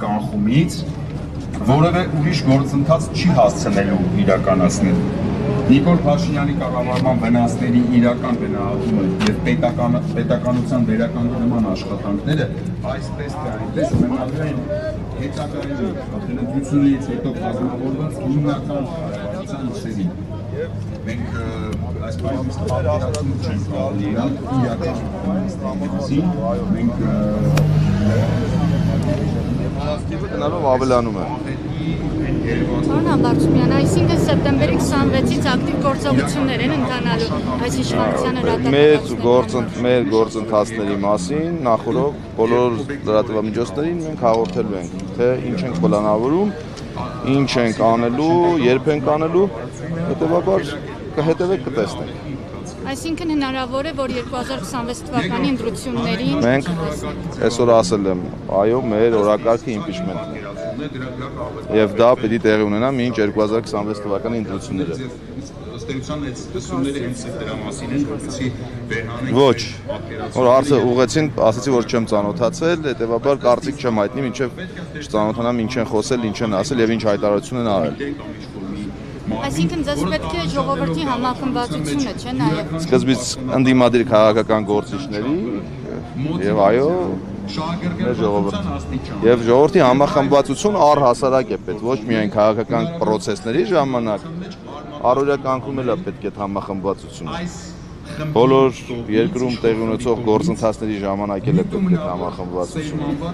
կանխումից որևէ ուրիշ գործընթաց չի հասցնելու իրականացնել։ Նիկոլ Փաշինյանի կառավարման վնասների իրական գնահատումը եւ պետականության վերականգնման աշխատանքները այսպես թե այնպես մնալու են հետագայում ընտրությունից հետո կազմավորված հիմնական ցանցերի։ Մենք այս պայմաններում չենք կարող իրական մենք գնալով ավելանում է։ Պարոն Համբարձումյան, այսինքն սեպտեմբերի 26-ից ակտիվ գործողություններ են ընթանալու այս իշխանության մեր գործընթացների մասին նախորդ բոլոր լրատվամիջոցներին մենք հաղորդելու ենք, թե ինչ ենք պլանավորում, ինչ ենք անելու, երբ ենք անելու, հետևաբար կհետևեք կտեսնենք։ Այսինքն հնարավոր է, որ 2026 թվականի ընտրություններին մենք այսօր ասել եմ, այո, մեր օրակարգը իմպիչմենտն է։ Եվ դա պետք է տեղի ունենա մինչ 2026 թվականի ընտրությունները։ Ոչ, որ հարցը ուղղեցին, ասացի, որ չեմ ծանոթացել, հետևաբար կարծիք չեմ հայտնի, մինչև չծանոթանամ ինչ են խոսել, ինչ են ասել եւ ինչ հայտարարություն են արել։ Այսինքն ձեզ պետք է ժողովրդի համախմբվածությունը, չէ՞ նաեւ։ Սկզբից ընդդիմադիր քաղաքական գործիչների եւ այո, եւ ժողովրդի համախմբվածություն առհասարակ է պետք, ոչ միայն քաղաքական պրոցեսների ժամանակ, առօրյա կյանքում էլ է պետք է համախմբվածությունը։ Բոլոր երկրում տեղի ունեցող գործընթացների ժամանակ էլ է պետք է համախմբվածությունը։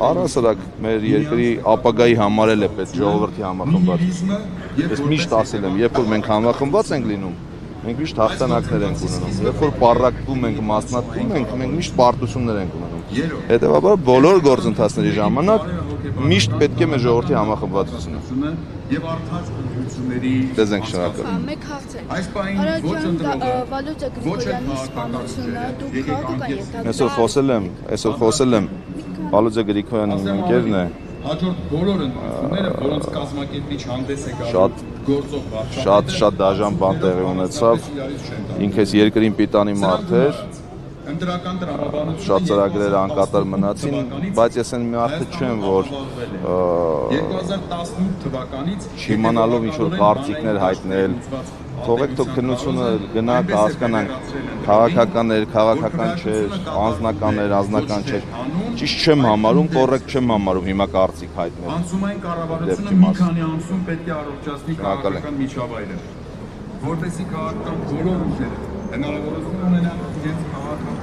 Առհասարակ մեր երկրի ապագայի համար էլ է պետք ժողովրդի համախմբվածությունը։ Ես միշտ ասել եմ, երբ որ մենք համախմբված ենք լինում, մենք միշտ հաղթանակներ ենք ունենում։ Երբ որ պառակտվում ենք, մասնատվում ենք, մենք միշտ պարտություններ ենք ունենում։ Հետևաբար բոլոր գործընթացների ժամանակ միշտ պետք է մեր ժողովրդի համախմբվածությունը։ Եվ արդար ընտրությունների դեզենք շնորհակալ։ Մեկ հարց է։ Վալոդա Գրիգորյանի սպանությունը դուք քաղաքական եթակա։ Այսօր խոսել եմ Վալոդա Գրիգորյանի ընկերն է։ Հաջորդ բոլոր ընտրությունները, որոնց կազմակերպիչ հանդես է գալու գործող վարչապետը, շատ դաժան բան տեղի ունեցավ։ Ինքս երկրին պիտանի մարդ էր։ Ընտրական տրամաբանությունը շատ ծրագրեր անկատար մնացին, բայց ես այն մարդը չեմ, որ 2018 թվականից չիմանալով ինչ-որ կարծիքներ հայտնել, թողեք թող քննությունը գնա կհասկանանք, քաղաքական էր, քաղաքական չէր, անձնական չէր, ճիշտ չեմ համարում, կոռեկտ չեմ համարում հիմա կարծիք հայտնել։ Անցումային կառավարությունը մի քանի ամսում պետք է առողջացնի քաղաքական միջավայրը, որպեսզի քաղաքական բոլոր ուժերը հնարավորություն ունենան իրենց քաղաքական